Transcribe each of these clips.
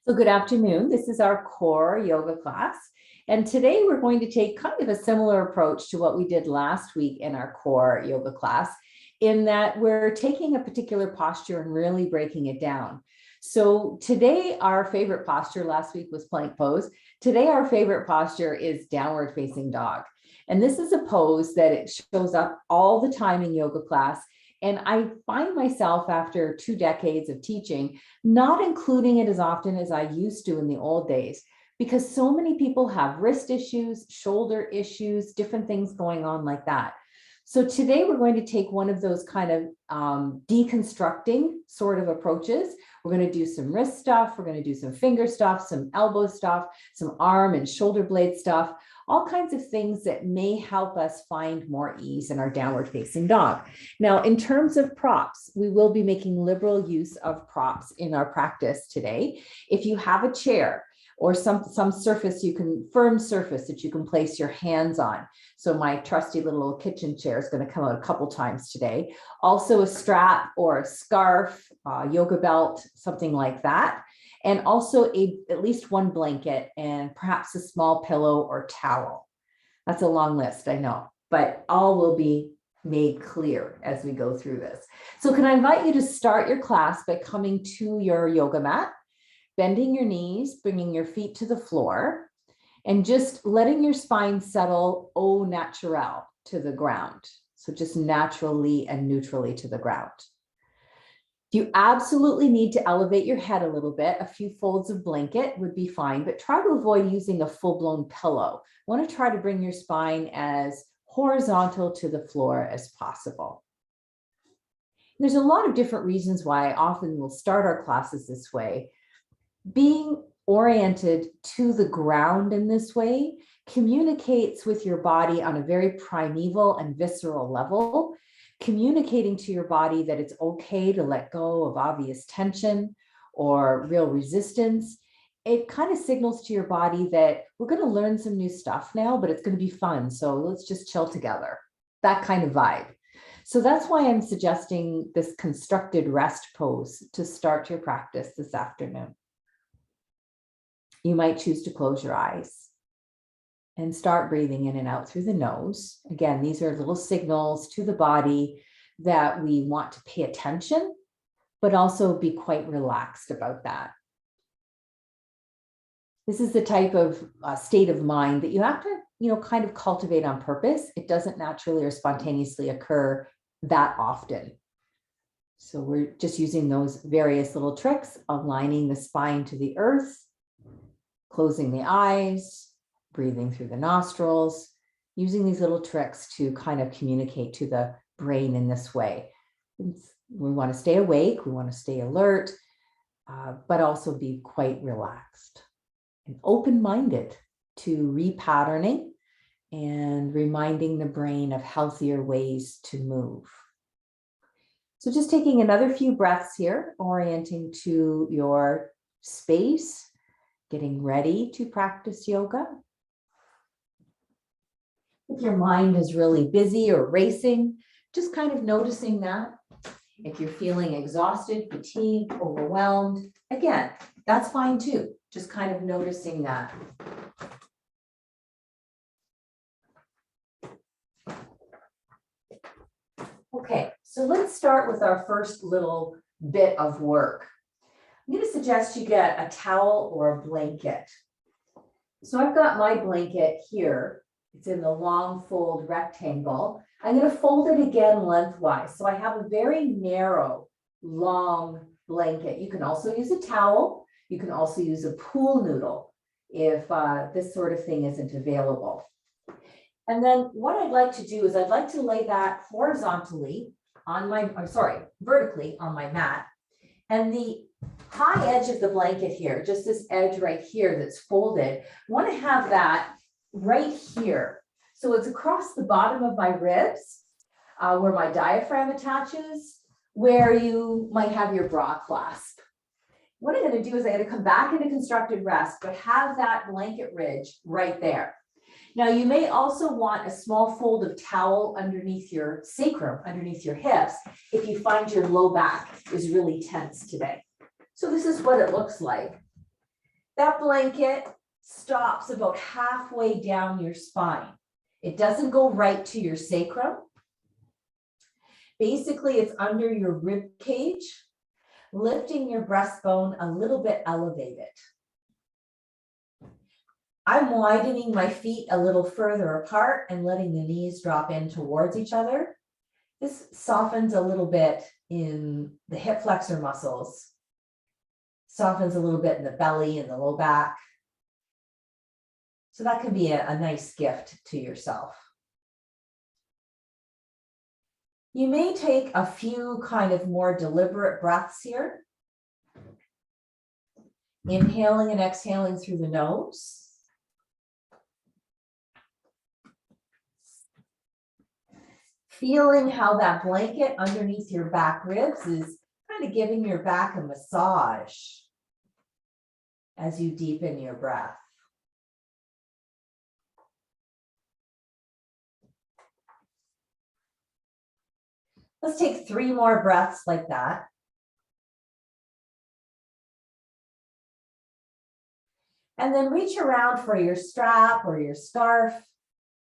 So good afternoon. This is our core yoga class. And today we're going to take kind of a similar approach to what we did last week in our core yoga class, in that we're taking a particular posture and really breaking it down. So today our favorite posture, last week was plank pose. Today our favorite posture is downward facing dog. And this is a pose that it shows up all the time in yoga class. And I find myself, after 2 decades of teaching, not including it as often as I used to in the old days, because so many people have wrist issues, shoulder issues, different things going on like that. So today we're going to take one of those kind of deconstructing sort of approaches. We're going to do some wrist stuff. We're going to do some finger stuff, some elbow stuff, some arm and shoulder blade stuff, all kinds of things that may help us find more ease in our downward facing dog. Now, in terms of props, we will be making liberal use of props in our practice today. If you have a chair or some surface, firm surface that you can place your hands on. So my trusty little kitchen chair is going to come out a couple times today. Also a strap or a scarf, yoga belt, something like that. And also at least one blanket and perhaps a small pillow or towel. That's a long list, I know, but all will be made clear as we go through this. So can I invite you to start your class by coming to your yoga mat, bending your knees, bringing your feet to the floor, and just letting your spine settle au naturel to the ground. So just naturally and neutrally to the ground. If you absolutely need to elevate your head a little bit, a few folds of blanket would be fine, but try to avoid using a full-blown pillow. You want to try to bring your spine as horizontal to the floor as possible. There's a lot of different reasons why I often will start our classes this way. Being oriented to the ground in this way communicates with your body on a very primeval and visceral level, communicating to your body that it's okay to let go of obvious tension or real resistance. It kind of signals to your body that we're going to learn some new stuff now, but it's going to be fun. So let's just chill together. That kind of vibe. So that's why I'm suggesting this constructed rest pose to start your practice this afternoon. You might choose to close your eyes and start breathing in and out through the nose. Again, these are little signals to the body that we want to pay attention, but also be quite relaxed about that. This is the type of state of mind that you have to, kind of cultivate on purpose. It doesn't naturally or spontaneously occur that often. So we're just using those various little tricks, aligning the spine to the earth, closing the eyes, breathing through the nostrils, using these little tricks to kind of communicate to the brain in this way. We want to stay awake, we want to stay alert, but also be quite relaxed and open-minded to repatterning and reminding the brain of healthier ways to move. So just taking another few breaths here, orienting to your space, getting ready to practice yoga. If your mind is really busy or racing, just kind of noticing that. If you're feeling exhausted, fatigued, overwhelmed, again, that's fine too. Just kind of noticing that. Okay, so let's start with our first little bit of work. I'm going to suggest you get a towel or a blanket. So I've got my blanket here. It's in the long fold rectangle. I'm going to fold it again lengthwise. So I have a very narrow, long blanket. You can also use a towel. You can also use a pool noodle if this sort of thing isn't available. And then what I'd like to do is I'd like to lay that horizontally on vertically on my mat. And the high edge of the blanket here, just this edge right here that's folded, I want to have that right here. So it's across the bottom of my ribs, where my diaphragm attaches, where you might have your bra clasp. What I'm going to do is I'm going to come back into constructed rest, but have that blanket ridge right there. Now, you may also want a small fold of towel underneath your sacrum, underneath your hips, if you find your low back is really tense today. So this is what it looks like. That blanket stops about halfway down your spine. It doesn't go right to your sacrum. Basically, it's under your rib cage, lifting your breastbone a little bit elevated. I'm widening my feet a little further apart and letting the knees drop in towards each other. This softens a little bit in the hip flexor muscles, softens a little bit in the belly and the low back. So that can be a nice gift to yourself. You may take a few kind of more deliberate breaths here. Inhaling and exhaling through the nose. Feeling how that blanket underneath your back ribs is kind of giving your back a massage as you deepen your breath. Let's take 3 more breaths like that. And then reach around for your strap or your scarf,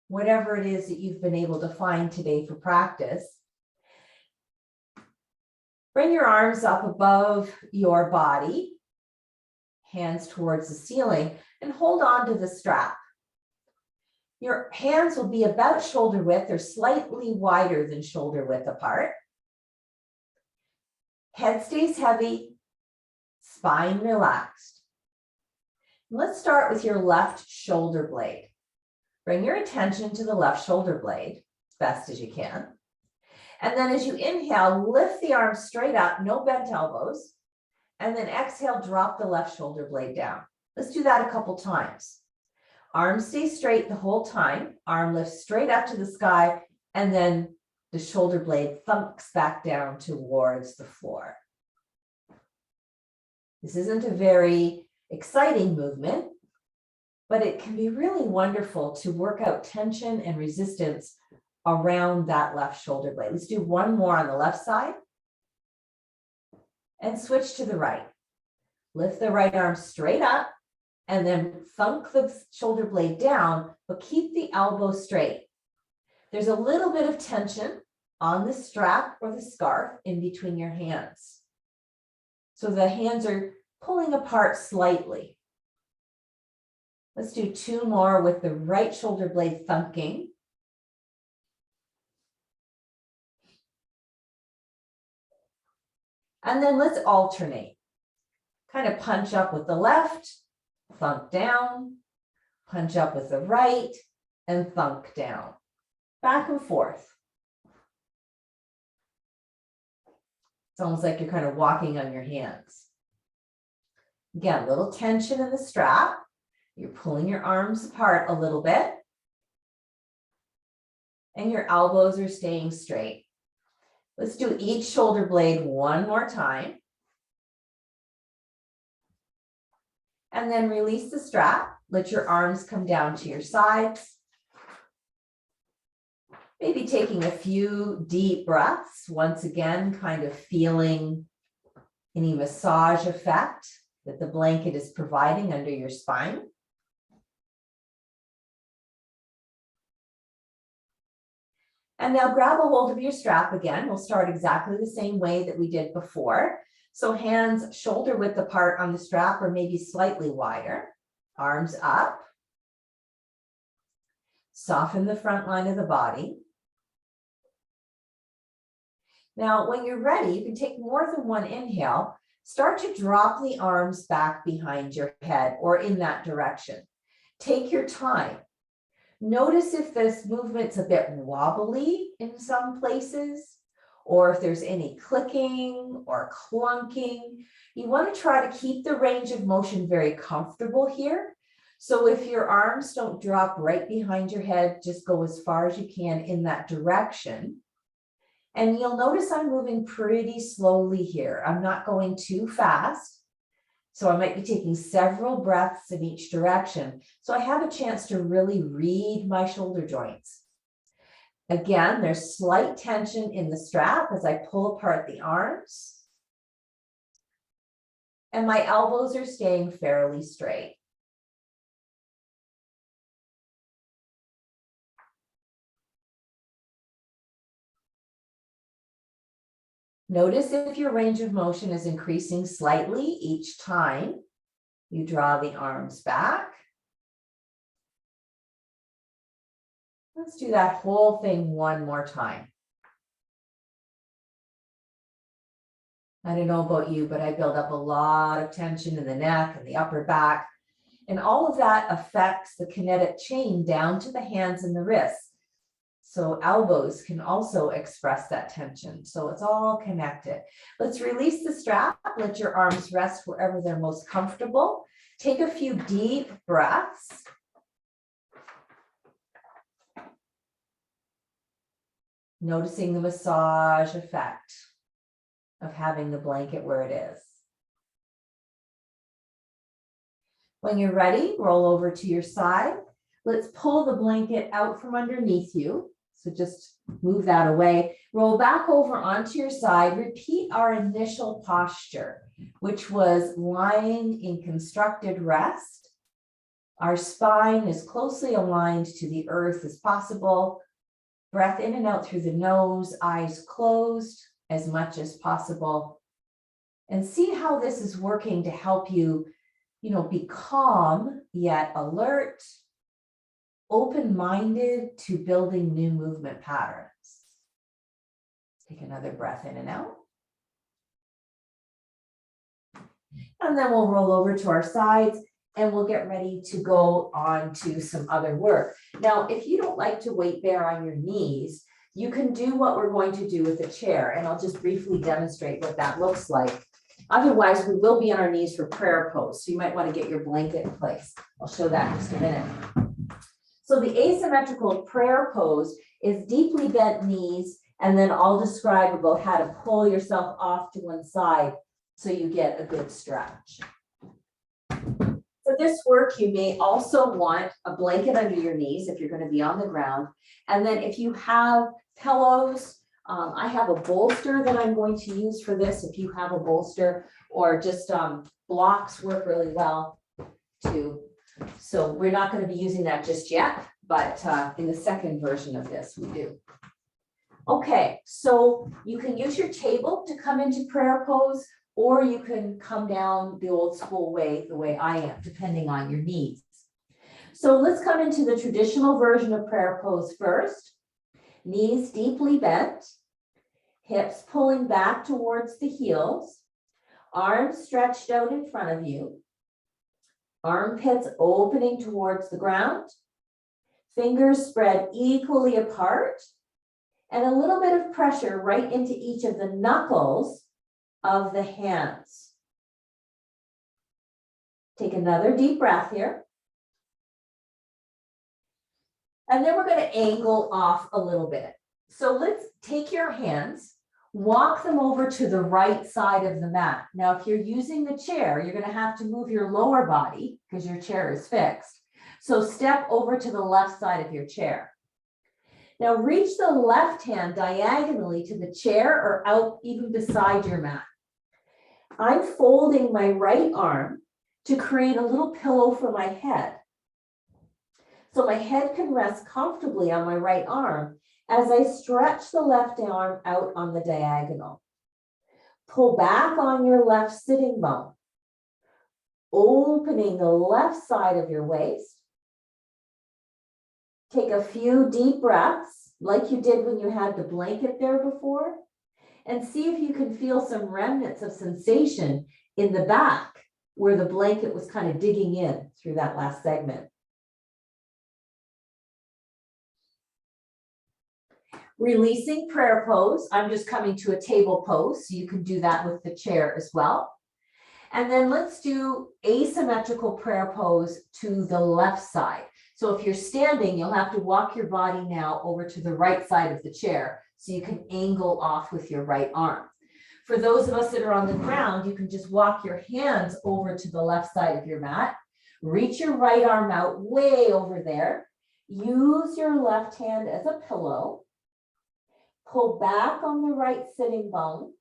whatever it is that you've been able to find today for practice. Bring your arms up above your body, hands towards the ceiling, and hold on to the strap. Your hands will be about shoulder width or slightly wider than shoulder width apart. Head stays heavy, spine relaxed. Let's start with your left shoulder blade. Bring your attention to the left shoulder blade as best as you can. And then as you inhale, lift the arms straight up, no bent elbows. And then exhale, drop the left shoulder blade down. Let's do that a couple times. Arms stay straight the whole time. Arm lifts straight up to the sky, and then the shoulder blade thunks back down towards the floor. This isn't a very exciting movement, but it can be really wonderful to work out tension and resistance around that left shoulder blade. Let's do one more on the left side and switch to the right. Lift the right arm straight up and then thunk the shoulder blade down, but keep the elbow straight. There's a little bit of tension on the strap or the scarf in between your hands. So the hands are pulling apart slightly. Let's do 2 more with the right shoulder blade thunking. And then let's alternate. Kind of punch up with the left, thunk down, punch up with the right, and thunk down. Back and forth. It's almost like you're kind of walking on your hands. Again, a little tension in the strap. You're pulling your arms apart a little bit. And your elbows are staying straight. Let's do each shoulder blade one more time. And then release the strap. Let your arms come down to your sides. Maybe taking a few deep breaths. Once again, kind of feeling any massage effect that the blanket is providing under your spine. And now grab a hold of your strap again. We'll start exactly the same way that we did before. So hands shoulder width apart on the strap or maybe slightly wider. Arms up. Soften the front line of the body. Now, when you're ready, you can take more than one inhale. Start to drop the arms back behind your head or in that direction. Take your time. Notice if this movement's a bit wobbly in some places, or if there's any clicking or clunking. You want to try to keep the range of motion very comfortable here. So if your arms don't drop right behind your head, just go as far as you can in that direction. And you'll notice I'm moving pretty slowly here. I'm not going too fast. So I might be taking several breaths in each direction. So I have a chance to really read my shoulder joints. Again, there's slight tension in the strap as I pull apart the arms. and my elbows are staying fairly straight. Notice if your range of motion is increasing slightly each time you draw the arms back. Let's do that whole thing one more time. I don't know about you, but I build up a lot of tension in the neck and the upper back, and all of that affects the kinetic chain down to the hands and the wrists. So elbows can also express that tension. So it's all connected. Let's release the strap. Let your arms rest wherever they're most comfortable. Take a few deep breaths. Noticing the massage effect of having the blanket where it is. When you're ready, roll over to your side. Let's pull the blanket out from underneath you. So just move that away. Roll back over onto your side. Repeat our initial posture, which was lying in constructed rest. Our spine is closely aligned to the earth as possible. Breath in and out through the nose, eyes closed as much as possible. And see how this is working to help you, be calm yet alert, open-minded to building new movement patterns. Take another breath in and out. And then we'll roll over to our sides and we'll get ready to go on to some other work. Now, if you don't like to weight bear on your knees, you can do what we're going to do with the chair, and I'll just briefly demonstrate what that looks like. Otherwise, we will be on our knees for prayer pose, so you might want to get your blanket in place. I'll show that in just a minute. So the asymmetrical prayer pose is deeply bent knees, and then I'll describe about how to pull yourself off to one side so you get a good stretch. For this work, you may also want a blanket under your knees if you're going to be on the ground. And then if you have pillows, I have a bolster that I'm going to use for this. If you have a bolster, or just blocks work really well too. So we're not going to be using that just yet, but in the second version of this, we do. Okay, so you can use your table to come into prayer pose, or you can come down the old school way, the way I am, depending on your needs. So let's come into the traditional version of prayer pose first. Knees deeply bent, hips pulling back towards the heels, arms stretched out in front of you, armpits opening towards the ground, fingers spread equally apart, and a little bit of pressure right into each of the knuckles of the hands. Take another deep breath here. And then we're going to angle off a little bit. So let's take your hands, walk them over to the right side of the mat. Now, if you're using the chair, you're going to have to move your lower body because your chair is fixed. So step over to the left side of your chair. Now reach the left hand diagonally to the chair or out even beside your mat. I'm folding my right arm to create a little pillow for my head. So my head can rest comfortably on my right arm as I stretch the left arm out on the diagonal. Pull back on your left sitting bone, opening the left side of your waist. Take a few deep breaths like you did when you had the blanket there before. And see if you can feel some remnants of sensation in the back where the blanket was kind of digging in through that last segment. Releasing prayer pose. I'm just coming to a table pose, so you can do that with the chair as well. And then let's do asymmetrical prayer pose to the left side. So if you're standing, you'll have to walk your body now over to the right side of the chair so you can angle off with your right arm. For those of us that are on the ground, you can just walk your hands over to the left side of your mat, reach your right arm out way over there, use your left hand as a pillow, pull back on the right sitting bone,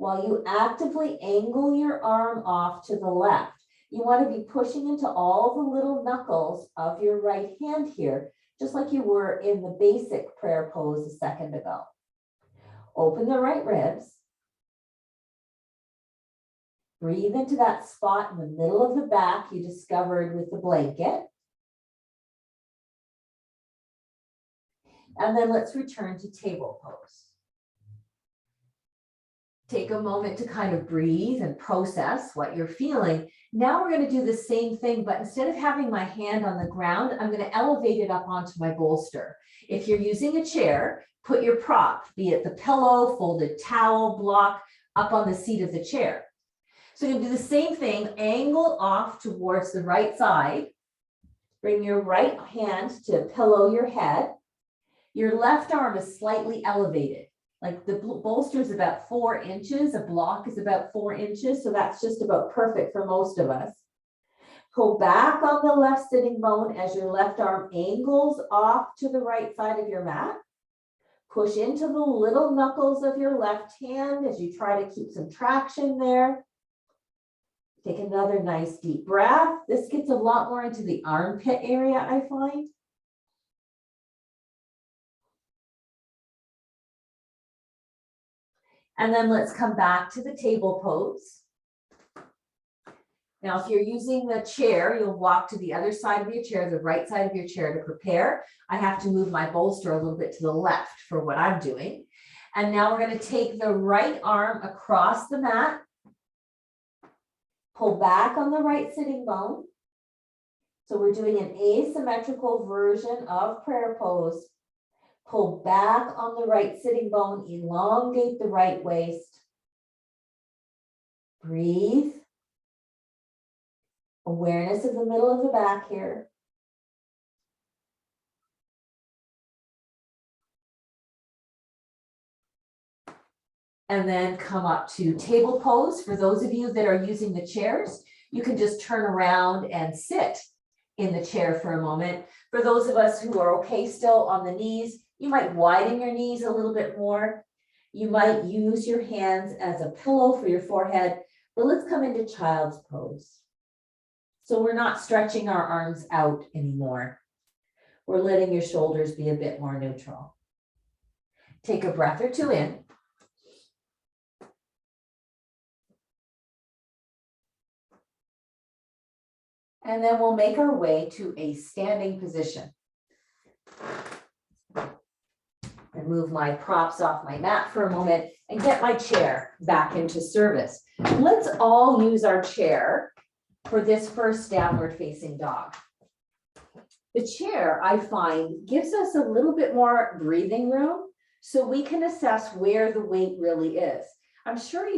while you actively angle your arm off to the left. You want to be pushing into all the little knuckles of your right hand here, just like you were in the basic prayer pose a second ago. Open the right ribs. Breathe into that spot in the middle of the back you discovered with the blanket. And then let's return to table pose. Take a moment to kind of breathe and process what you're feeling. Now we're going to do the same thing, but instead of having my hand on the ground, I'm going to elevate it up onto my bolster. If you're using a chair, put your prop, be it the pillow, folded towel, block, up on the seat of the chair. So you're going to do the same thing, angle off towards the right side. Bring your right hand to pillow your head. Your left arm is slightly elevated. Like the bolster is about 4 inches, a block is about 4 inches, so that's just about perfect for most of us. Pull back on the left sitting bone as your left arm angles off to the right side of your mat. Push into the little knuckles of your left hand as you try to keep some traction there. Take another nice deep breath. This gets a lot more into the armpit area, I find. And then let's come back to the table pose. Now, if you're using the chair, you'll walk to the other side of your chair, the right side of your chair to prepare. I have to move my bolster a little bit to the left for what I'm doing. And now we're going to take the right arm across the mat. Pull back on the right sitting bone. So we're doing an asymmetrical version of prayer pose. Pull back on the right sitting bone, elongate the right waist. Breathe. Awareness of the middle of the back here. And then come up to table pose. For those of you that are using the chairs, you can just turn around and sit in the chair for a moment. For those of us who are okay still on the knees, you might widen your knees a little bit more. You might use your hands as a pillow for your forehead, but let's come into child's pose. So we're not stretching our arms out anymore. We're letting your shoulders be a bit more neutral. Take a breath or two in. And then we'll make our way to a standing position. And move my props off my mat for a moment and get my chair back into service. Let's all use our chair for this first downward facing dog. The chair, I find, gives us a little bit more breathing room so we can assess where the weight really is. I'm sure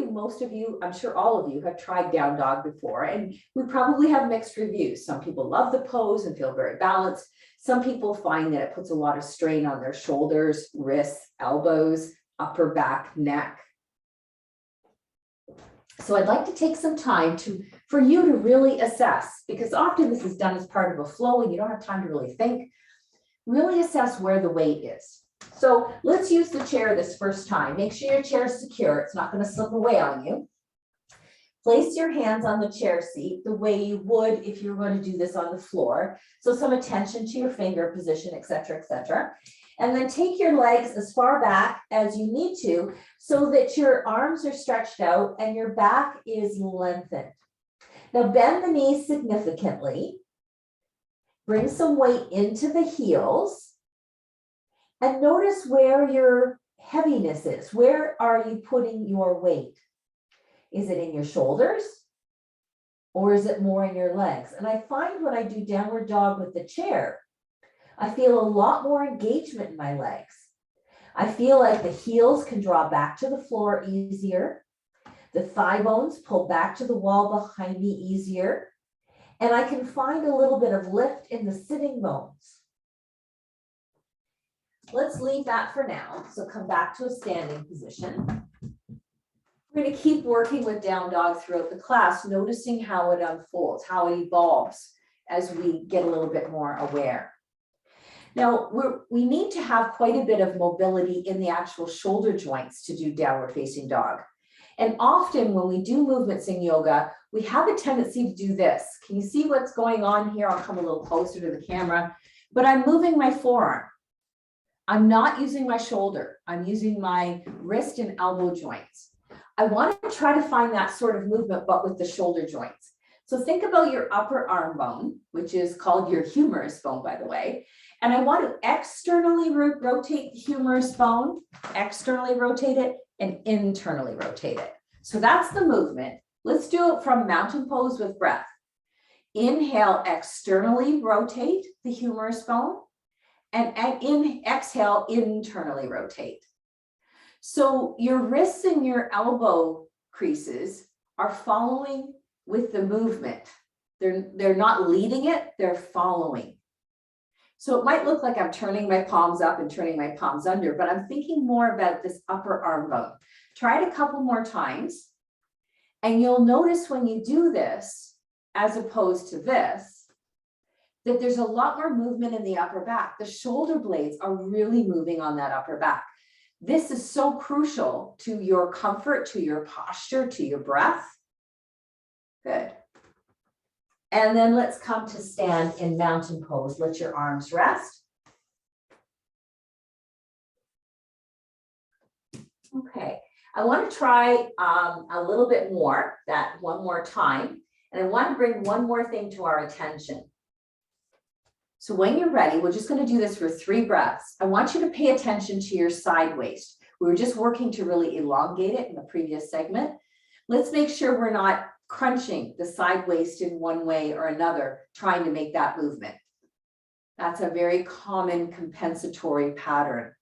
all of you have tried down dog before, and we probably have mixed reviews. Some people love the pose and feel very balanced. Some people find that it puts a lot of strain on their shoulders, wrists, elbows, upper back, neck. So I'd like to take some time for you to really assess, because often this is done as part of a flow and you don't have time to really think. Really assess where the weight is. So let's use the chair this first time. Make sure your chair is secure. It's not going to slip away on you. Place your hands on the chair seat the way you would if you were going to do this on the floor. So some attention to your finger position, et cetera, et cetera. And then take your legs as far back as you need to so that your arms are stretched out and your back is lengthened. Now bend the knees significantly. Bring some weight into the heels. And notice where your heaviness is. Where are you putting your weight? Is it in your shoulders? Or is it more in your legs? And I find when I do downward dog with the chair, I feel a lot more engagement in my legs. I feel like the heels can draw back to the floor easier. The thigh bones pull back to the wall behind me easier. And I can find a little bit of lift in the sitting bones. Let's leave that for now. So come back to a standing position. We're going to keep working with down dog throughout the class, noticing how it unfolds, how it evolves as we get a little bit more aware. Now, we need to have quite a bit of mobility in the actual shoulder joints to do downward facing dog. And often when we do movements in yoga, we have a tendency to do this. Can you see what's going on here? I'll come a little closer to the camera, but I'm moving my forearm. I'm not using my shoulder. I'm using my wrist and elbow joints. I want to try to find that sort of movement, but with the shoulder joints. So think about your upper arm bone, which is called your humerus bone, by the way. And I want to externally rotate the humerus bone, externally rotate it, and internally rotate it. So that's the movement. Let's do it from mountain pose with breath. Inhale, externally rotate the humerus bone, and exhale, internally rotate. So your wrists and your elbow creases are following with the movement. They're not leading it, they're following. So it might look like I'm turning my palms up and turning my palms under, but I'm thinking more about this upper arm bone. Try it a couple more times, and you'll notice when you do this, as opposed to this, that there's a lot more movement in the upper back. The shoulder blades are really moving on that upper back. This is so crucial to your comfort, to your posture, to your breath. Good. And then let's come to stand in mountain pose. Let your arms rest. Okay, I want to try a little bit more, that one more time. And I want to bring one more thing to our attention. So when you're ready, we're just going to do this for 3 breaths. I want you to pay attention to your side waist. We were just working to really elongate it in the previous segment. Let's make sure we're not crunching the side waist in one way or another, trying to make that movement. That's a very common compensatory pattern.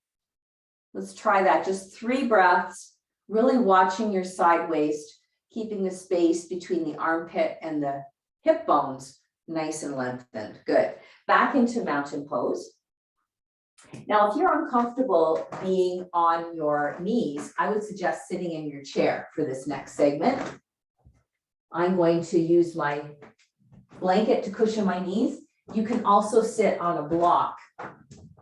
Let's try that. Just 3 breaths, really watching your side waist, keeping the space between the armpit and the hip bones nice and lengthened. Good. Back into mountain pose. Now, if you're uncomfortable being on your knees, I would suggest sitting in your chair for this next segment. I'm going to use my blanket to cushion my knees. You can also sit on a block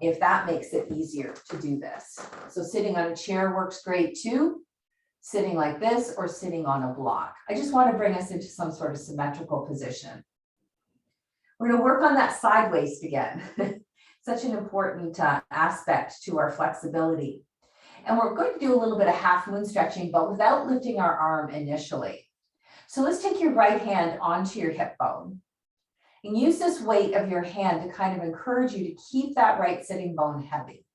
if that makes it easier to do this. So sitting on a chair works great too. Sitting like this or sitting on a block. I just want to bring us into some sort of symmetrical position. We're going to work on that side waist again. Such an important aspect to our flexibility. And we're going to do a little bit of half moon stretching, but without lifting our arm initially. So let's take your right hand onto your hip bone and use this weight of your hand to kind of encourage you to keep that right sitting bone heavy.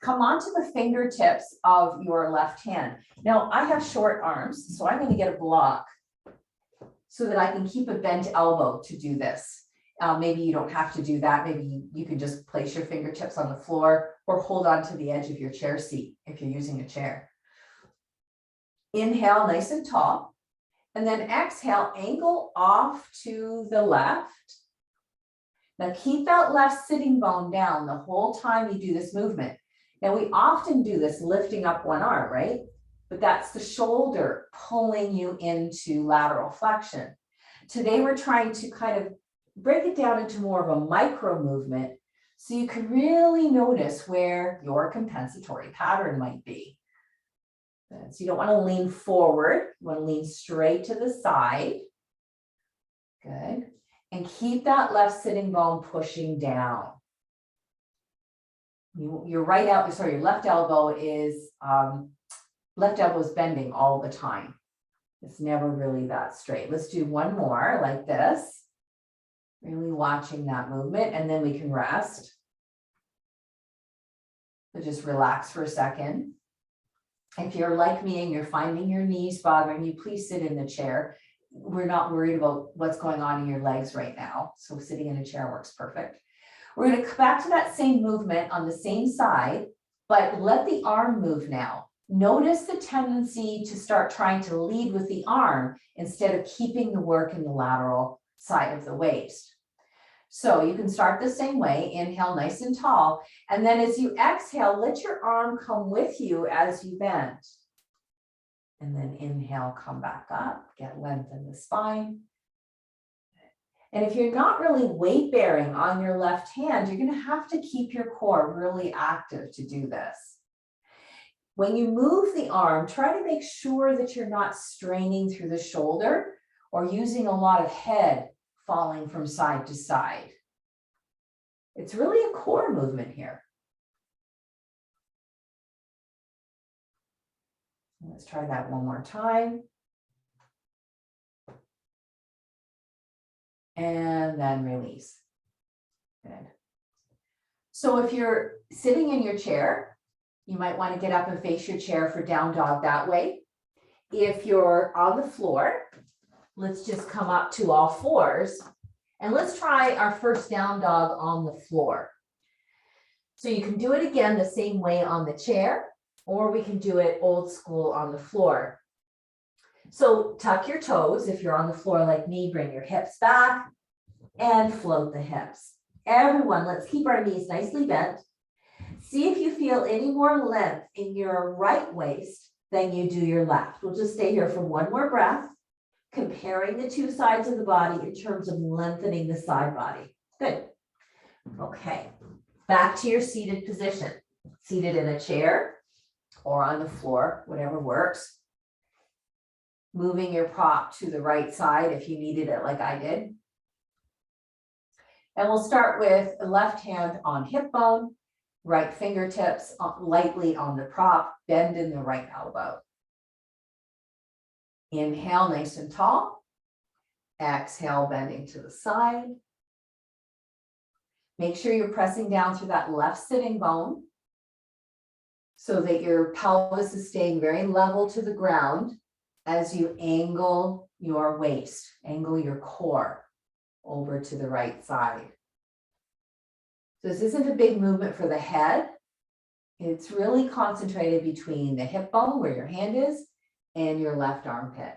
Come onto the fingertips of your left hand. Now I have short arms, so I'm going to get a block so that I can keep a bent elbow to do this. Maybe you don't have to do that. Maybe you can just place your fingertips on the floor or hold on to the edge of your chair seat if you're using a chair. Inhale, nice and tall. And then exhale, angle off to the left. Now keep that left sitting bone down the whole time you do this movement. Now we often do this lifting up one arm, right? But that's the shoulder pulling you into lateral flexion. Today we're trying to kind of break it down into more of a micro movement so you can really notice where your compensatory pattern might be. So you don't want to lean forward, you want to lean straight to the side. Good. And keep that left sitting bone pushing down. Your left elbow is bending all the time. It's never really that straight. Let's do one more like this. Really watching that movement, and then we can rest. So just relax for a second. If you're like me and you're finding your knees bothering you, please sit in the chair. We're not worried about what's going on in your legs right now. So sitting in a chair works perfect. We're going to come back to that same movement on the same side, but let the arm move now. Notice the tendency to start trying to lead with the arm instead of keeping the work in the lateral side of the waist. So you can start the same way, inhale nice and tall, and then as you exhale, let your arm come with you as you bend. And then inhale, come back up, get length in the spine. And if you're not really weight bearing on your left hand, you're going to have to keep your core really active to do this. When you move the arm, try to make sure that you're not straining through the shoulder or using a lot of head falling from side to side. It's really a core movement here. Let's try that one more time. And then release. Good. So if you're sitting in your chair, you might want to get up and face your chair for down dog that way. If you're on the floor, let's just come up to all fours and let's try our first down dog on the floor. So you can do it again the same way on the chair, or we can do it old school on the floor. So tuck your toes. If you're on the floor like me, bring your hips back and float the hips. Everyone, let's keep our knees nicely bent. See if you feel any more length in your right waist than you do your left. We'll just stay here for one more breath, comparing the two sides of the body in terms of lengthening the side body. Good. Okay, back to your seated position. Seated in a chair or on the floor, whatever works. Moving your prop to the right side if you needed it like I did. And we'll start with the left hand on hip bone, right fingertips lightly on the prop, bend in the right elbow. Inhale, nice and tall. Exhale, bending to the side. Make sure you're pressing down through that left sitting bone so that your pelvis is staying very level to the ground as you angle your waist, angle your core over to the right side. So this isn't a big movement for the head. It's really concentrated between the hip bone where your hand is and your left armpit.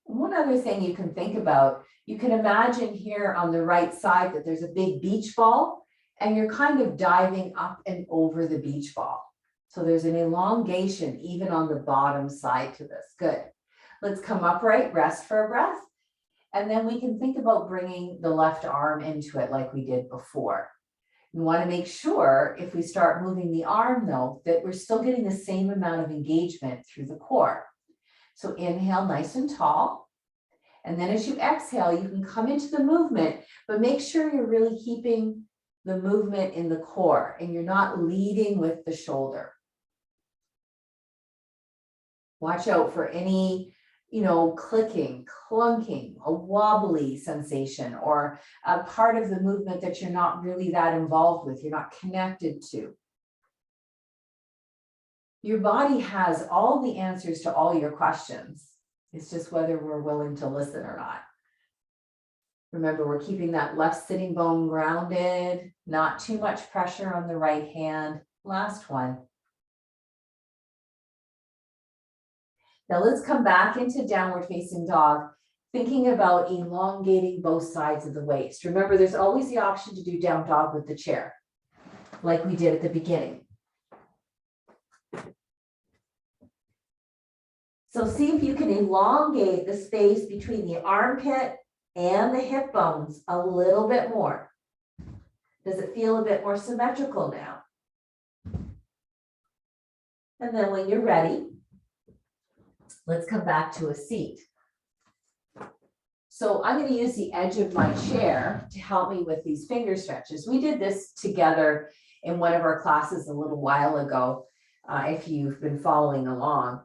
One other thing you can think about, you can imagine here on the right side that there's a big beach ball and you're kind of diving up and over the beach ball. So there's an elongation even on the bottom side to this. Good. Let's come upright, rest for a breath. And then we can think about bringing the left arm into it like we did before. We want to make sure if we start moving the arm though, that we're still getting the same amount of engagement through the core. So inhale nice and tall. And then as you exhale, you can come into the movement, but make sure you're really keeping the movement in the core and you're not leading with the shoulder. Watch out for any, clicking, clunking, a wobbly sensation, or a part of the movement that you're not really that involved with, you're not connected to. Your body has all the answers to all your questions. It's just whether we're willing to listen or not. Remember, we're keeping that left sitting bone grounded, not too much pressure on the right hand. Last one. Now let's come back into downward facing dog, thinking about elongating both sides of the waist. Remember, there's always the option to do down dog with the chair, like we did at the beginning. So see if you can elongate the space between the armpit and the hip bones a little bit more. Does it feel a bit more symmetrical now? And then when you're ready, let's come back to a seat. So I'm going to use the edge of my chair to help me with these finger stretches. We did this together in one of our classes a little while ago, if you've been following along.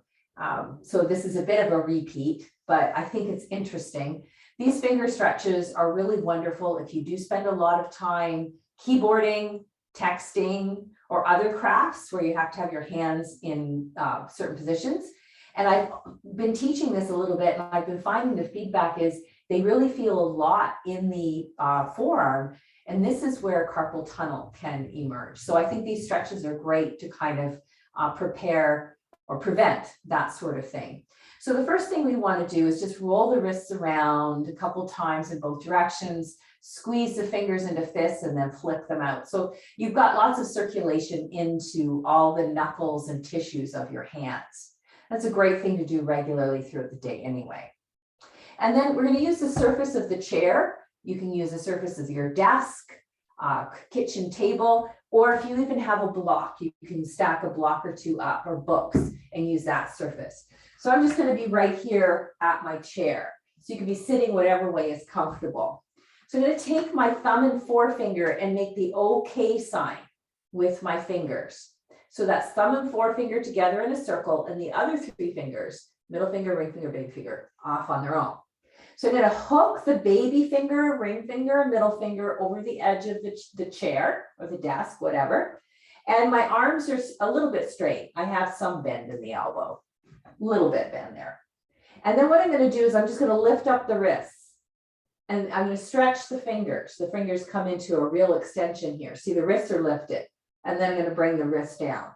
So this is a bit of a repeat, but I think it's interesting. These finger stretches are really wonderful if you do spend a lot of time keyboarding, texting, or other crafts where you have to have your hands in certain positions. And I've been teaching this a little bit, and I've been finding the feedback is they really feel a lot in the forearm, and this is where carpal tunnel can emerge. So I think these stretches are great to kind of prepare or prevent that sort of thing. So the first thing we want to do is just roll the wrists around a couple times in both directions, squeeze the fingers into fists, and then flick them out. So you've got lots of circulation into all the knuckles and tissues of your hands. That's a great thing to do regularly throughout the day anyway. And then we're going to use the surface of the chair. You can use the surface of your desk. kitchen table, or if you even have a block, you can stack a block or two up, or books, and use that surface. So I'm just going to be right here at my chair. So you can be sitting whatever way is comfortable. So I'm going to take my thumb and forefinger and make the OK sign with my fingers. So that's thumb and forefinger together in a circle, and the other three fingers, middle finger, ring finger, baby finger, off on their own. So I'm going to hook the baby finger, ring finger, middle finger over the edge of the chair or the desk, whatever. And my arms are a little bit straight. I have some bend in the elbow, a little bit bend there. And then what I'm going to do is I'm just going to lift up the wrists, and I'm going to stretch the fingers. The fingers come into a real extension here. See, the wrists are lifted. And then I'm going to bring the wrist down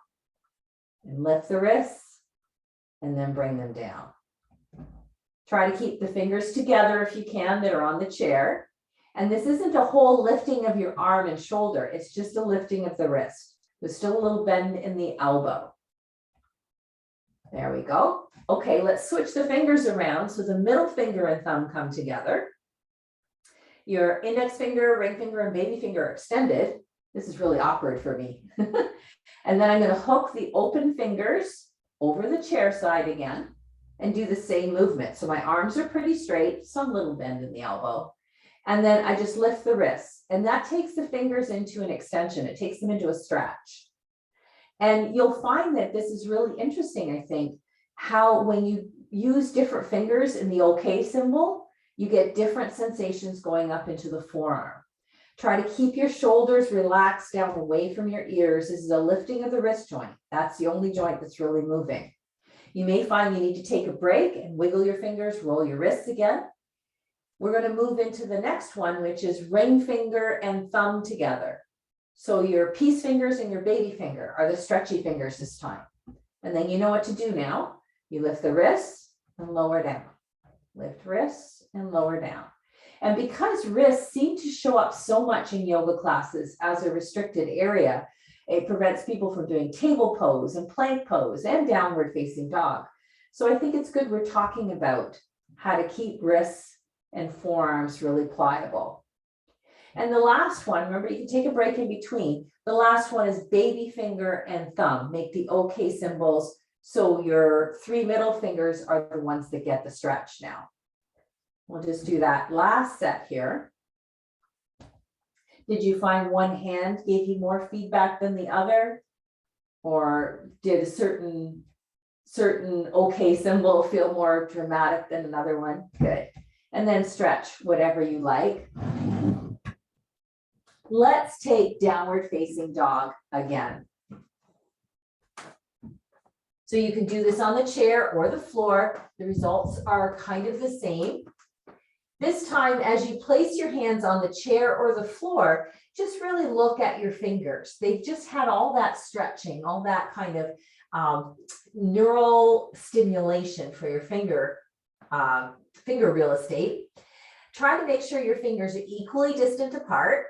and lift the wrists and then bring them down. Try to keep the fingers together if you can that are on the chair. And this isn't a whole lifting of your arm and shoulder. It's just a lifting of the wrist. There's still a little bend in the elbow. There we go. Okay, let's switch the fingers around. So the middle finger and thumb come together. Your index finger, ring finger, and baby finger are extended. This is really awkward for me. And then I'm going to hook the open fingers over the chair side again and do the same movement. So my arms are pretty straight, some little bend in the elbow. And then I just lift the wrists, and that takes the fingers into an extension. It takes them into a stretch. And you'll find that this is really interesting, I think, how when you use different fingers in the OK symbol, you get different sensations going up into the forearm. Try to keep your shoulders relaxed down away from your ears. This is a lifting of the wrist joint. That's the only joint that's really moving. You may find you need to take a break and wiggle your fingers, roll your wrists again. We're going to move into the next one, which is ring finger and thumb together. So your peace fingers and your baby finger are the stretchy fingers this time. And then you know what to do now. You lift the wrists and lower down. Lift wrists and lower down. And because wrists seem to show up so much in yoga classes as a restricted area, it prevents people from doing table pose and plank pose and downward facing dog. So I think it's good we're talking about how to keep wrists and forearms really pliable. And the last one, remember, you can take a break in between. The last one is baby finger and thumb. Make the OK symbols. So your three middle fingers are the ones that get the stretch now. We'll just do that last set here. Did you find one hand gave you more feedback than the other? Or did a certain OK symbol feel more dramatic than another one? Good. And then stretch whatever you like. Let's take downward facing dog again. So you can do this on the chair or the floor. The results are kind of the same. This time, as you place your hands on the chair or the floor, just really look at your fingers. They've just had all that stretching, all that kind of neural stimulation for your finger real estate. Try to make sure your fingers are equally distant apart,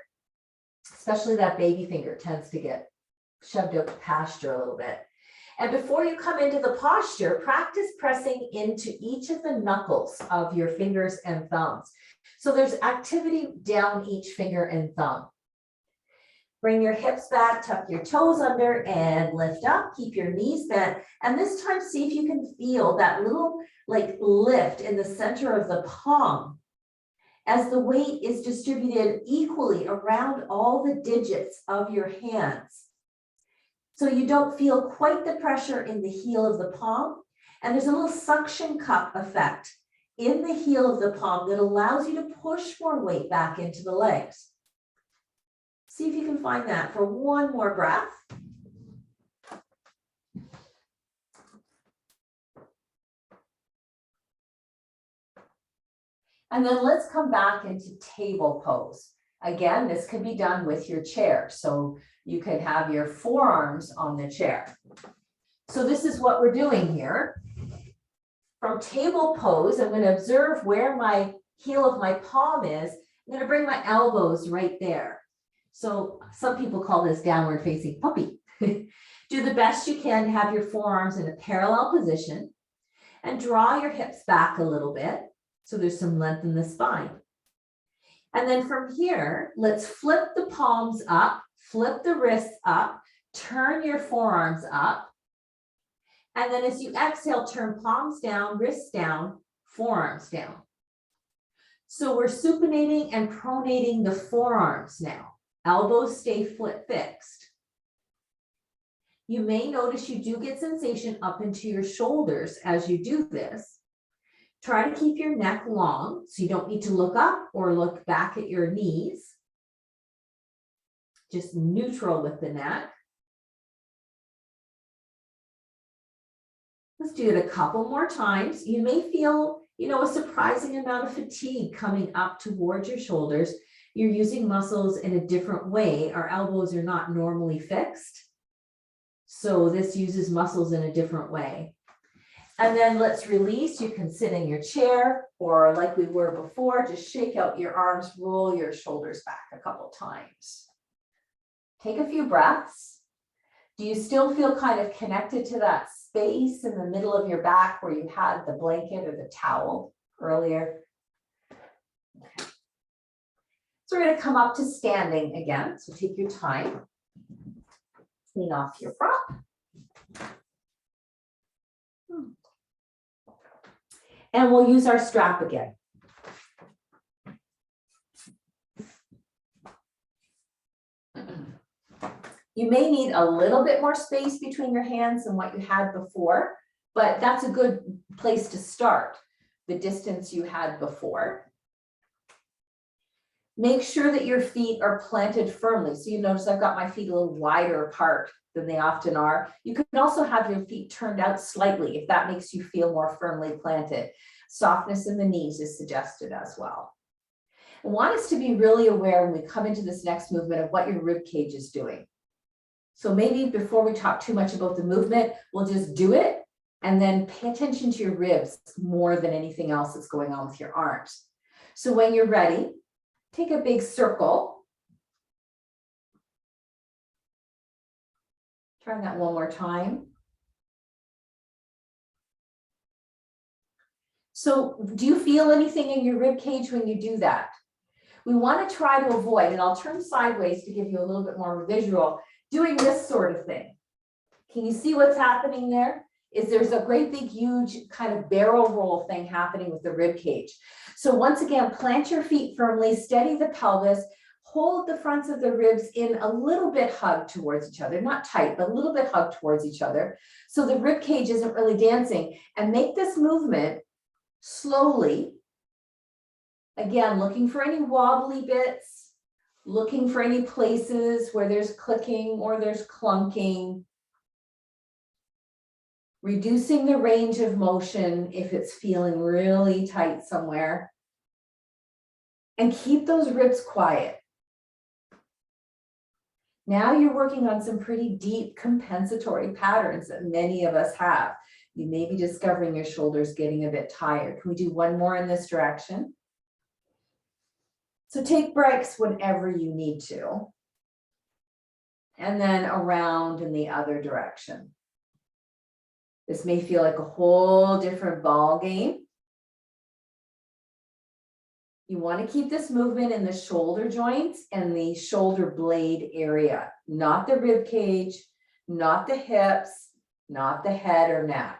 especially that baby finger tends to get shoved out to pasture a little bit. And before you come into the posture, practice pressing into each of the knuckles of your fingers and thumbs. So there's activity down each finger and thumb. Bring your hips back, tuck your toes under and lift up, keep your knees bent. And this time, see if you can feel that little like lift in the center of the palm as the weight is distributed equally around all the digits of your hands. So you don't feel quite the pressure in the heel of the palm. And there's a little suction cup effect in the heel of the palm that allows you to push more weight back into the legs. See if you can find that for one more breath. And then let's come back into table pose. Again, this can be done with your chair. So you could have your forearms on the chair. So this is what we're doing here. From table pose, I'm going to observe where my heel of my palm is. I'm going to bring my elbows right there. So some people call this downward facing puppy. Do the best you can to have your forearms in a parallel position and draw your hips back a little bit so there's some length in the spine. And then from here, let's flip the palms up, flip the wrists up, turn your forearms up. And then as you exhale, turn palms down, wrists down, forearms down. So we're supinating and pronating the forearms now. Elbows stay fixed. You may notice you do get sensation up into your shoulders as you do this. Try to keep your neck long, so you don't need to look up or look back at your knees. Just neutral with the neck. Let's do it a couple more times. You may feel, a surprising amount of fatigue coming up towards your shoulders. You're using muscles in a different way. Our elbows are not normally fixed. So this uses muscles in a different way. And then let's release. You can sit in your chair, or like we were before, just shake out your arms, roll your shoulders back a couple times. Take a few breaths. Do you still feel kind of connected to that space in the middle of your back where you had the blanket or the towel earlier? Okay. So we're going to come up to standing again. So take your time. Clean off your prop. And we'll use our strap again. You may need a little bit more space between your hands than what you had before, but that's a good place to start, the distance you had before. Make sure that your feet are planted firmly. So you notice I've got my feet a little wider apart than they often are. You can also have your feet turned out slightly if that makes you feel more firmly planted. Softness in the knees is suggested as well. I want us to be really aware when we come into this next movement of what your rib cage is doing. So maybe before we talk too much about the movement, we'll just do it and then pay attention to your ribs more than anything else that's going on with your arms. So when you're ready, take a big circle. Try that one more time. So do you feel anything in your rib cage when you do that? We want to try to avoid, and I'll turn sideways to give you a little bit more visual, doing this sort of thing. Can you see what's happening there? There's a great big huge kind of barrel roll thing happening with the rib cage. So once again, plant your feet firmly, steady the pelvis, hold the fronts of the ribs in a little bit hugged towards each other, not tight, but a little bit hugged towards each other. So the rib cage isn't really dancing, and make this movement slowly. Again, looking for any wobbly bits, looking for any places where there's clicking or there's clunking. Reducing the range of motion if it's feeling really tight somewhere. And keep those ribs quiet. Now you're working on some pretty deep compensatory patterns that many of us have. You may be discovering your shoulders getting a bit tired. Can we do one more in this direction? So take breaks whenever you need to. And then around in the other direction. This may feel like a whole different ball game. You want to keep this movement in the shoulder joints and the shoulder blade area, not the rib cage, not the hips, not the head or neck.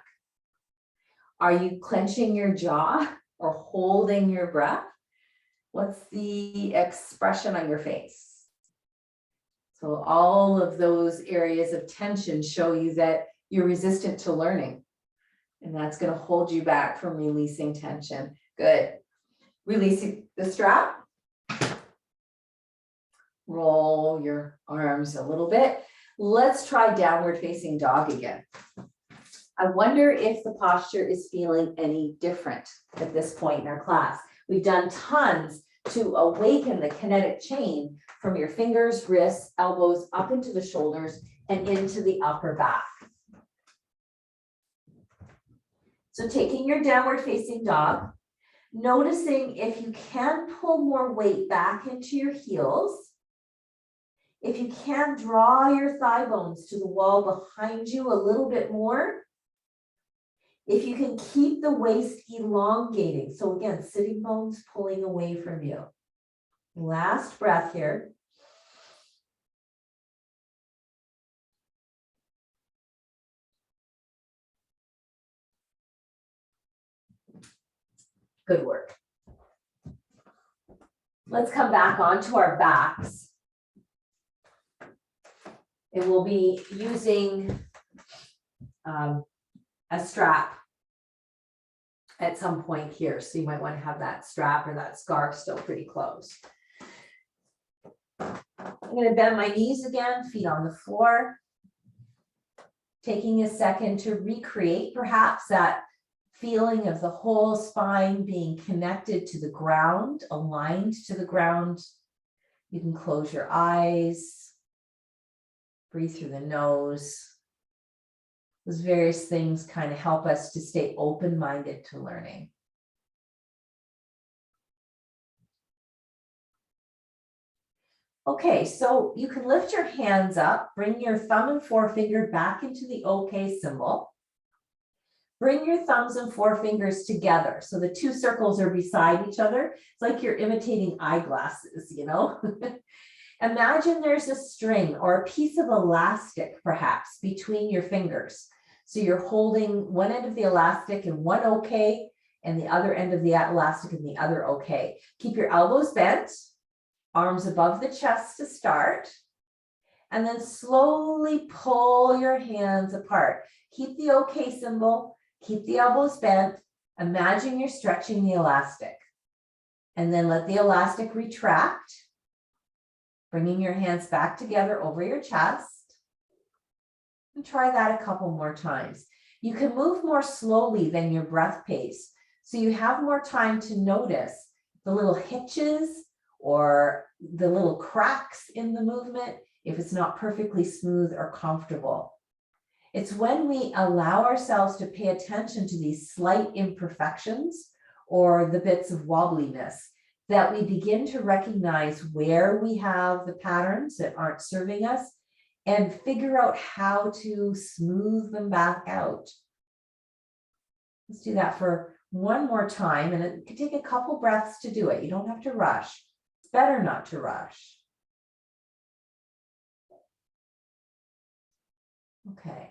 Are you clenching your jaw or holding your breath? What's the expression on your face? So all of those areas of tension show you that you're resistant to learning, and that's going to hold you back from releasing tension. Good. Releasing the strap. Roll your arms a little bit. Let's try downward facing dog again. I wonder if the posture is feeling any different at this point in our class. We've done tons to awaken the kinetic chain from your fingers, wrists, elbows, up into the shoulders and into the upper back. So taking your downward facing dog, noticing if you can pull more weight back into your heels. If you can draw your thigh bones to the wall behind you a little bit more. If you can keep the waist elongating. So again, sitting bones pulling away from you. Last breath here. Good work. Let's come back onto our backs. And we'll be using a strap at some point here. So you might want to have that strap or that scarf still pretty close. I'm going to bend my knees again, feet on the floor. Taking a second to recreate perhaps that feeling of the whole spine being connected to the ground, aligned to the ground. You can close your eyes, breathe through the nose. Those various things kind of help us to stay open-minded to learning. Okay, so you can lift your hands up, bring your thumb and forefinger back into the OK symbol. Bring your thumbs and forefingers together. So the two circles are beside each other. It's like you're imitating eyeglasses, you know? Imagine there's a string or a piece of elastic, perhaps, between your fingers. So you're holding one end of the elastic in one OK and the other end of the elastic in the other OK. Keep your elbows bent, arms above the chest to start, and then slowly pull your hands apart. Keep the OK symbol. Keep the elbows bent. Imagine you're stretching the elastic. And then let the elastic retract, bringing your hands back together over your chest. And try that a couple more times. You can move more slowly than your breath pace, so you have more time to notice the little hitches or the little cracks in the movement if it's not perfectly smooth or comfortable. It's when we allow ourselves to pay attention to these slight imperfections or the bits of wobbliness that we begin to recognize where we have the patterns that aren't serving us and figure out how to smooth them back out. Let's do that for one more time, and it could take a couple breaths to do it. You don't have to rush. It's better not to rush. Okay.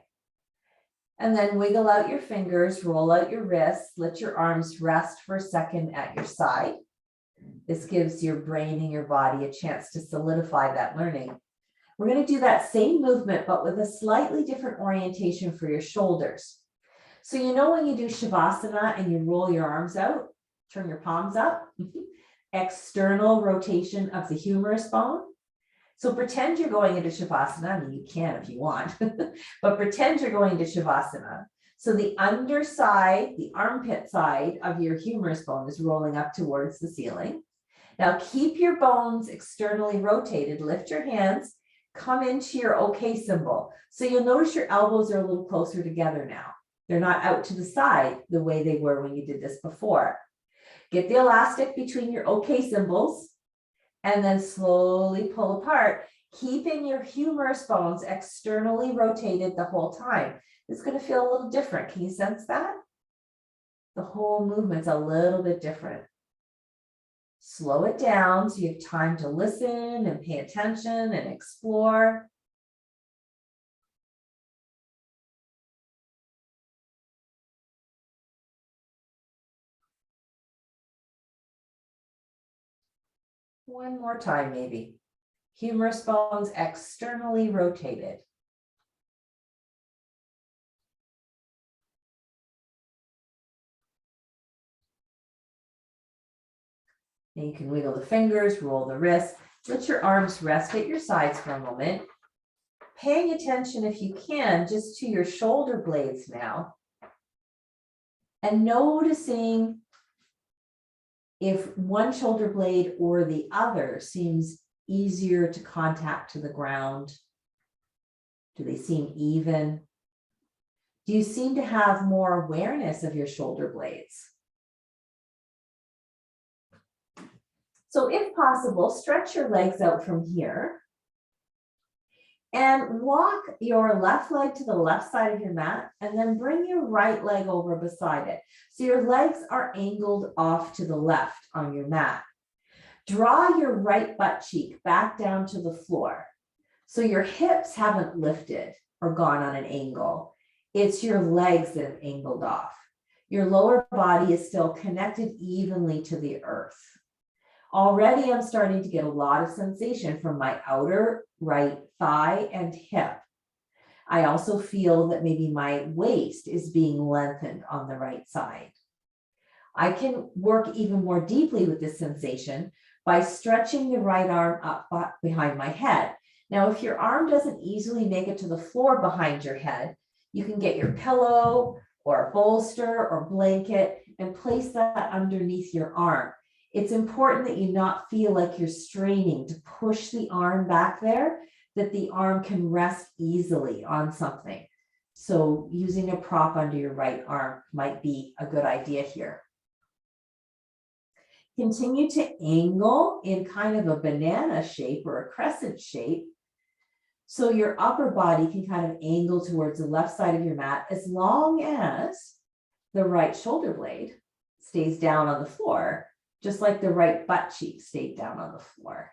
And then wiggle out your fingers, roll out your wrists, let your arms rest for a second at your side. This gives your brain and your body a chance to solidify that learning. We're going to do that same movement, but with a slightly different orientation for your shoulders. So you know when you do Shavasana and you roll your arms out, turn your palms up, external rotation of the humerus bone. So pretend you're going into Shavasana. I mean, you can if you want, but pretend you're going into Shavasana. So the underside, the armpit side of your humerus bone is rolling up towards the ceiling. Now keep your bones externally rotated. Lift your hands, come into your OK symbol. So you'll notice your elbows are a little closer together now. They're not out to the side the way they were when you did this before. Get the elastic between your OK symbols and then slowly pull apart, keeping your humerus bones externally rotated the whole time. It's going to feel a little different. Can you sense that? The whole movement's a little bit different. Slow it down so you have time to listen and pay attention and explore. One more time, maybe. Humerus bones externally rotated. And you can wiggle the fingers, roll the wrists, let your arms rest at your sides for a moment. Paying attention, if you can, just to your shoulder blades now. And noticing if one shoulder blade or the other seems easier to contact to the ground. Do they seem even? Do you seem to have more awareness of your shoulder blades? So if possible, stretch your legs out from here and walk your left leg to the left side of your mat and then bring your right leg over beside it. So your legs are angled off to the left on your mat. Draw your right butt cheek back down to the floor. So your hips haven't lifted or gone on an angle. It's your legs that have angled off. Your lower body is still connected evenly to the earth. Already I'm starting to get a lot of sensation from my outer right thigh and hip. I also feel that maybe my waist is being lengthened on the right side. I can work even more deeply with this sensation by stretching the right arm up behind my head. Now, if your arm doesn't easily make it to the floor behind your head, you can get your pillow or a bolster or blanket and place that underneath your arm. It's important that you not feel like you're straining to push the arm back there, that the arm can rest easily on something. So using a prop under your right arm might be a good idea here. Continue to angle in kind of a banana shape or a crescent shape. So your upper body can kind of angle towards the left side of your mat as long as the right shoulder blade stays down on the floor, just like the right butt cheek stayed down on the floor.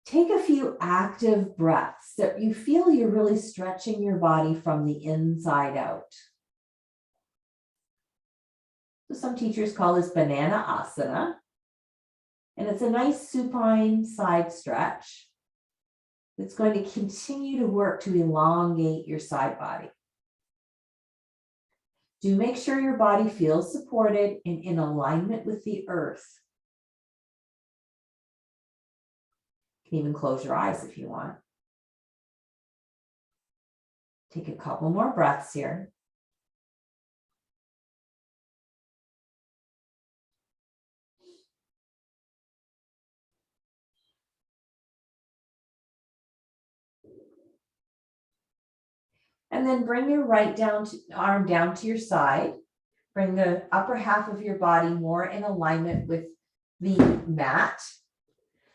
Take a few active breaths so you feel you're really stretching your body from the inside out. So some teachers call this banana asana. And it's a nice supine side stretch that's going to continue to work to elongate your side body. Do make sure your body feels supported and in alignment with the earth. You can even close your eyes if you want. Take a couple more breaths here. And then bring your right arm down to your side. Bring the upper half of your body more in alignment with the mat.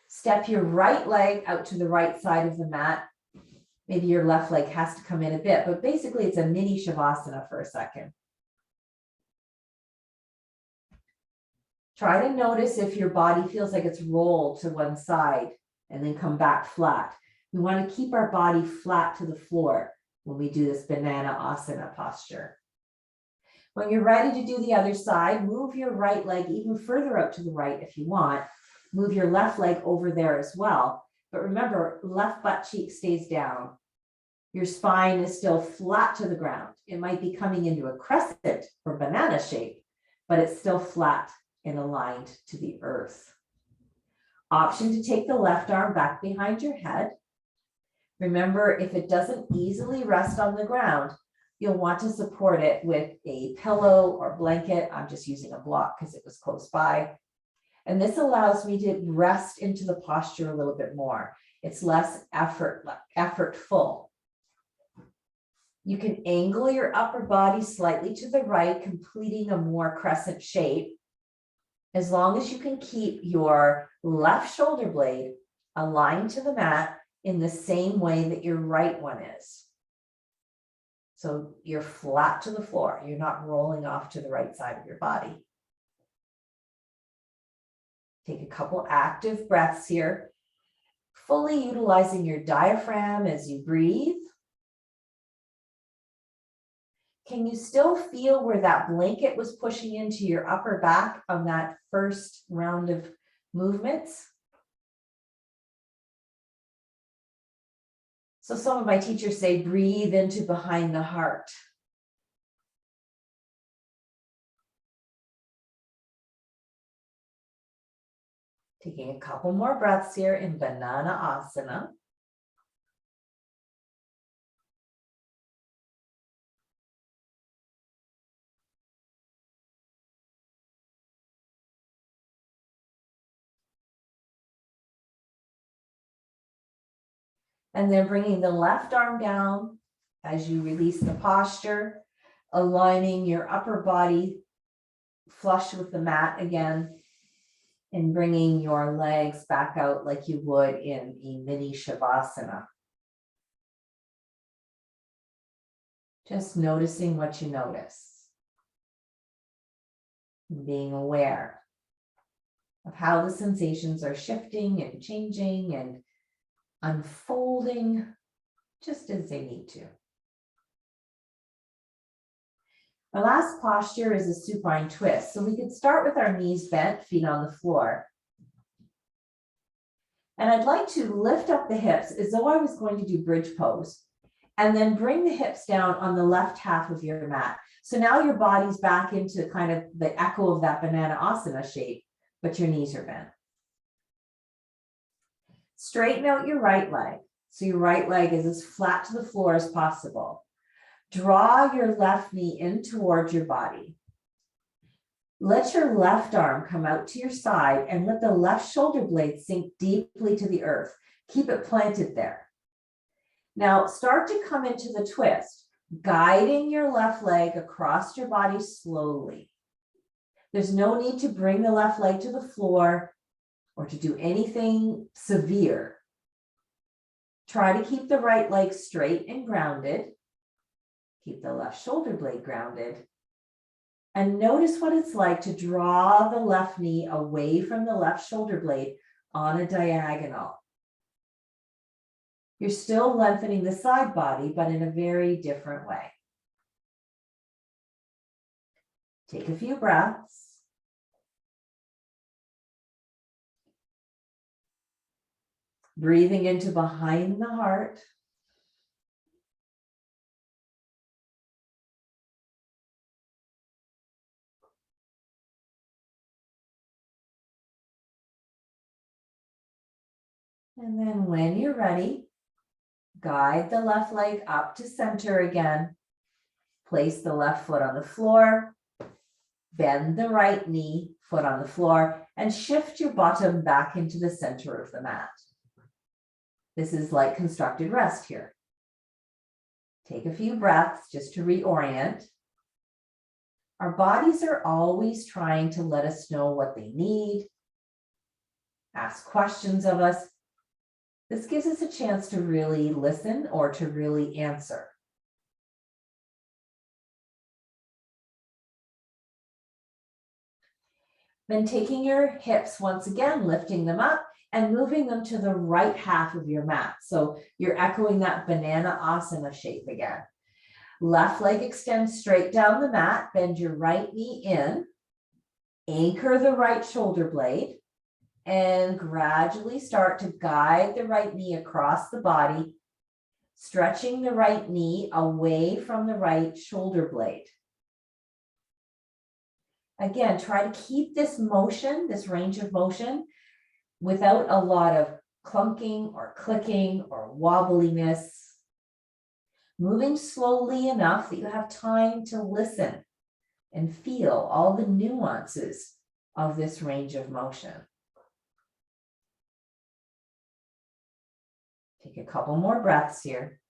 Step your right leg out to the right side of the mat. Maybe your left leg has to come in a bit, but basically it's a mini shavasana for a second. Try to notice if your body feels like it's rolled to one side and then come back flat. We want to keep our body flat to the floor when we do this banana asana posture. When you're ready to do the other side, move your right leg even further out to the right if you want. Move your left leg over there as well. But remember, left butt cheek stays down. Your spine is still flat to the ground. It might be coming into a crescent or banana shape, but it's still flat and aligned to the earth. Option to take the left arm back behind your head. Remember, if it doesn't easily rest on the ground, you'll want to support it with a pillow or blanket. I'm just using a block because it was close by. And this allows me to rest into the posture a little bit more. It's less effortful. You can angle your upper body slightly to the right, completing a more crescent shape, as long as you can keep your left shoulder blade aligned to the mat in the same way that your right one is. So you're flat to the floor. You're not rolling off to the right side of your body. Take a couple active breaths here, fully utilizing your diaphragm as you breathe. Can you still feel where that blanket was pushing into your upper back on that first round of movements? So some of my teachers say, breathe into behind the heart. Taking a couple more breaths here in banana asana. And then bringing the left arm down as you release the posture, aligning your upper body flush with the mat again, and bringing your legs back out like you would in a mini shavasana. Just noticing what you notice, being aware. of how the sensations are shifting and changing and unfolding just as they need to. Our last posture is a supine twist. So we could start with our knees bent, feet on the floor. And I'd like to lift up the hips as though I was going to do bridge pose, and then bring the hips down on the left half of your mat. So now your body's back into kind of the echo of that banana asana shape, but your knees are bent. Straighten out your right leg. So your right leg is as flat to the floor as possible. Draw your left knee in towards your body. Let your left arm come out to your side and let the left shoulder blade sink deeply to the earth. Keep it planted there. Now start to come into the twist, guiding your left leg across your body slowly. There's no need to bring the left leg to the floor or to do anything severe. Try to keep the right leg straight and grounded. Keep the left shoulder blade grounded. And notice what it's like to draw the left knee away from the left shoulder blade on a diagonal. You're still lengthening the side body, but in a very different way. Take a few breaths. Breathing into behind the heart. And then when you're ready, guide the left leg up to center again. Place the left foot on the floor. Bend the right knee, foot on the floor, and shift your bottom back into the center of the mat. This is like constructed rest here. Take a few breaths just to reorient. Our bodies are always trying to let us know what they need, ask questions of us. This gives us a chance to really listen or to really answer. Then taking your hips once again, lifting them up and moving them to the right half of your mat. So you're echoing that banana asana shape again. Left leg extends straight down the mat, bend your right knee in, anchor the right shoulder blade, and gradually start to guide the right knee across the body, stretching the right knee away from the right shoulder blade. Again, try to keep this motion, this range of motion, without a lot of clunking or clicking or wobbliness. Moving slowly enough that you have time to listen and feel all the nuances of this range of motion. Take a couple more breaths here.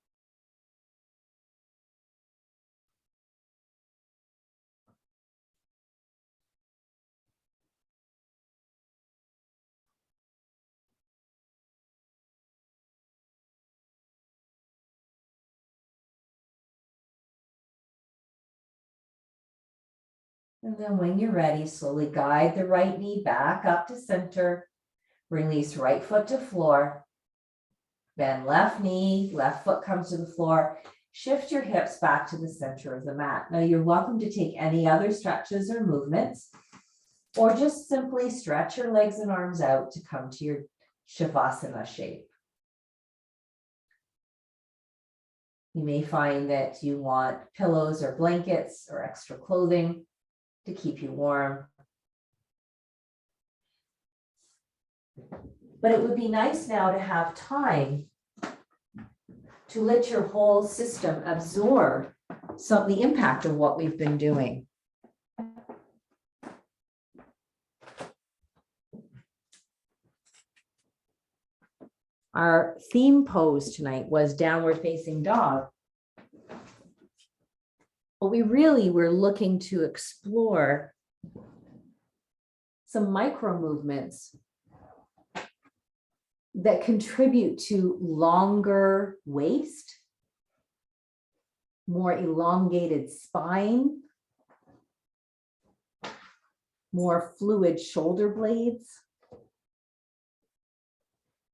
And then when you're ready, slowly guide the right knee back up to center. Release right foot to floor. Bend left knee, left foot comes to the floor. Shift your hips back to the center of the mat. Now you're welcome to take any other stretches or movements, or just simply stretch your legs and arms out to come to your Shavasana shape. You may find that you want pillows or blankets or extra clothing to keep you warm. But it would be nice now to have time to let your whole system absorb the impact of what we've been doing. Our theme pose tonight was downward facing dog. But we really were looking to explore some micro movements that contribute to longer waist, more elongated spine, more fluid shoulder blades.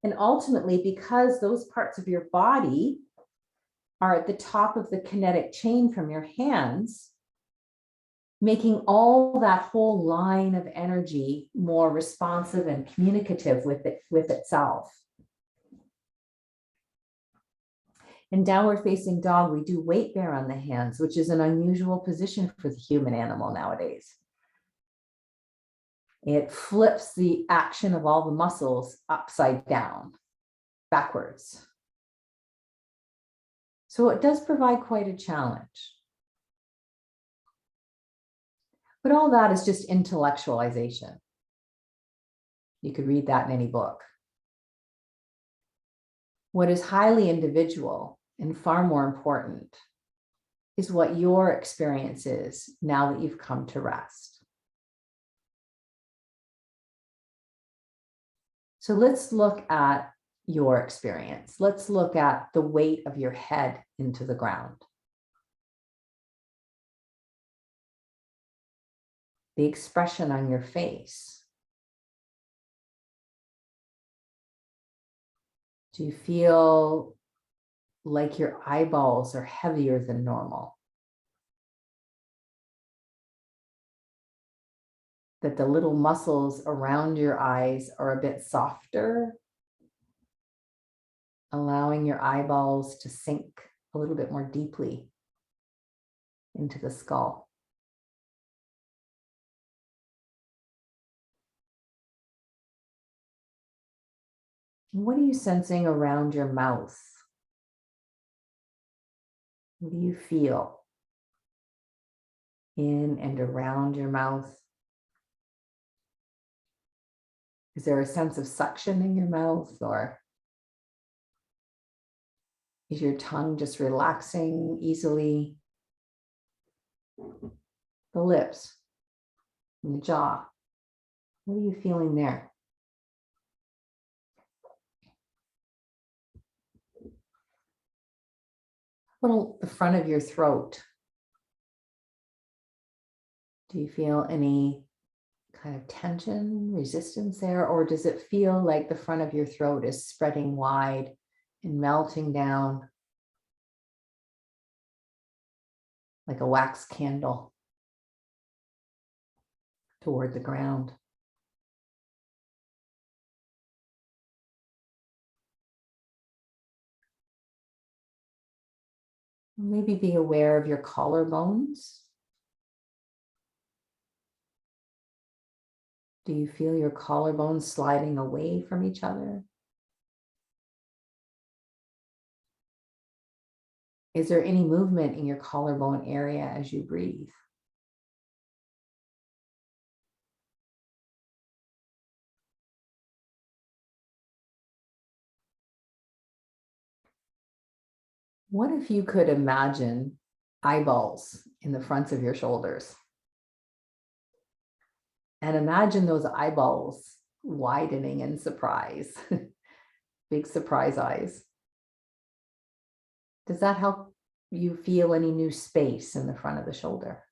And ultimately, because those parts of your body are at the top of the kinetic chain from your hands, making all that whole line of energy more responsive and communicative with itself. In downward facing dog, we do weight bear on the hands, which is an unusual position for the human animal nowadays. It flips the action of all the muscles upside down, backwards. So it does provide quite a challenge. But all that is just intellectualization. You could read that in any book. What is highly individual and far more important is what your experience is now that you've come to rest. So let's look at your experience. Let's look at the weight of your head into the ground. The expression on your face. Do you feel like your eyeballs are heavier than normal? That the little muscles around your eyes are a bit softer, allowing your eyeballs to sink a little bit more deeply into the skull. What are you sensing around your mouth? What do you feel in and around your mouth? Is there a sense of suction in your mouth, or is your tongue just relaxing easily? The lips and the jaw, what are you feeling there? What about the front of your throat? Do you feel any kind of tension, resistance there, or does it feel like the front of your throat is spreading wide and melting down like a wax candle toward the ground? Maybe be aware of your collarbones. Do you feel your collarbones sliding away from each other? Is there any movement in your collarbone area as you breathe? What if you could imagine eyeballs in the fronts of your shoulders? And imagine those eyeballs widening in surprise, big surprise eyes. Does that help you feel any new space in the front of the shoulder?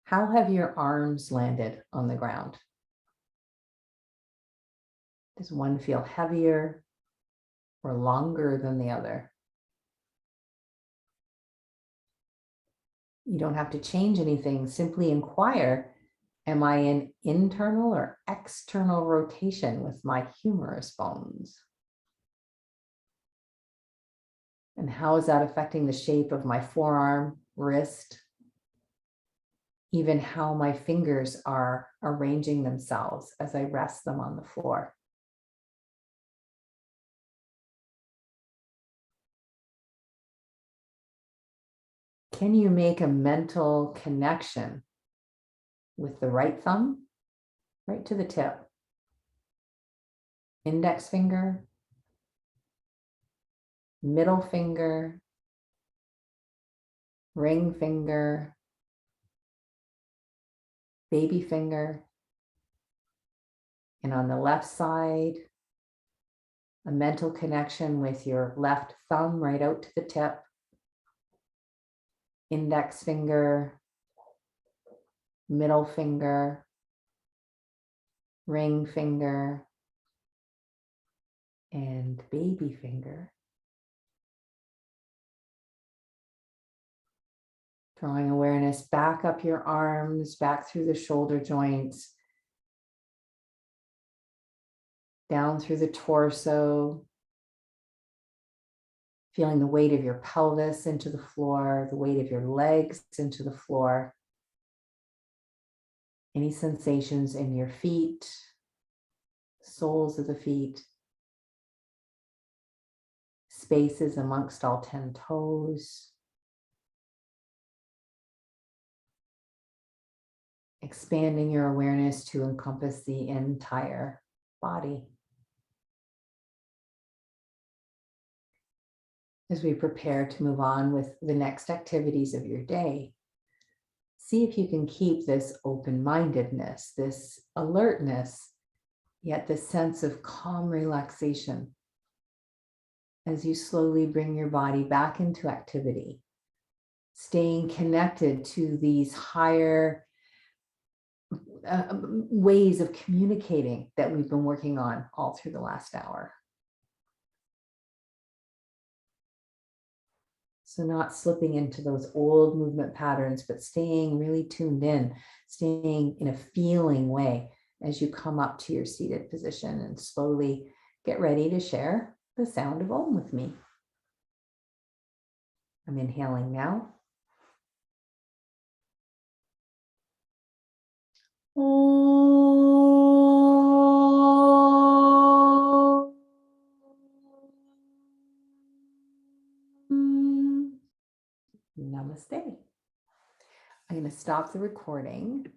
How have your arms landed on the ground? Does one feel heavier or longer than the other? You don't have to change anything, simply inquire, am I in internal or external rotation with my humerus bones? And how is that affecting the shape of my forearm, wrist, even how my fingers are arranging themselves as I rest them on the floor? Can you make a mental connection with the right thumb, right to the tip, index finger, middle finger, ring finger, baby finger, and on the left side, a mental connection with your left thumb right out to the tip, index finger, middle finger, ring finger, and baby finger. Drawing awareness back up your arms, back through the shoulder joints, down through the torso, feeling the weight of your pelvis into the floor, the weight of your legs into the floor. Any sensations in your feet, soles of the feet, spaces amongst all 10 toes. Expanding your awareness to encompass the entire body. As we prepare to move on with the next activities of your day, see if you can keep this open-mindedness, this alertness, yet this sense of calm relaxation as you slowly bring your body back into activity, staying connected to these higher ways of communicating that we've been working on all through the last hour. So not slipping into those old movement patterns, but staying really tuned in, staying in a feeling way as you come up to your seated position and slowly get ready to share the sound of Om with me. I'm inhaling now. Namaste. I'm going to stop the recording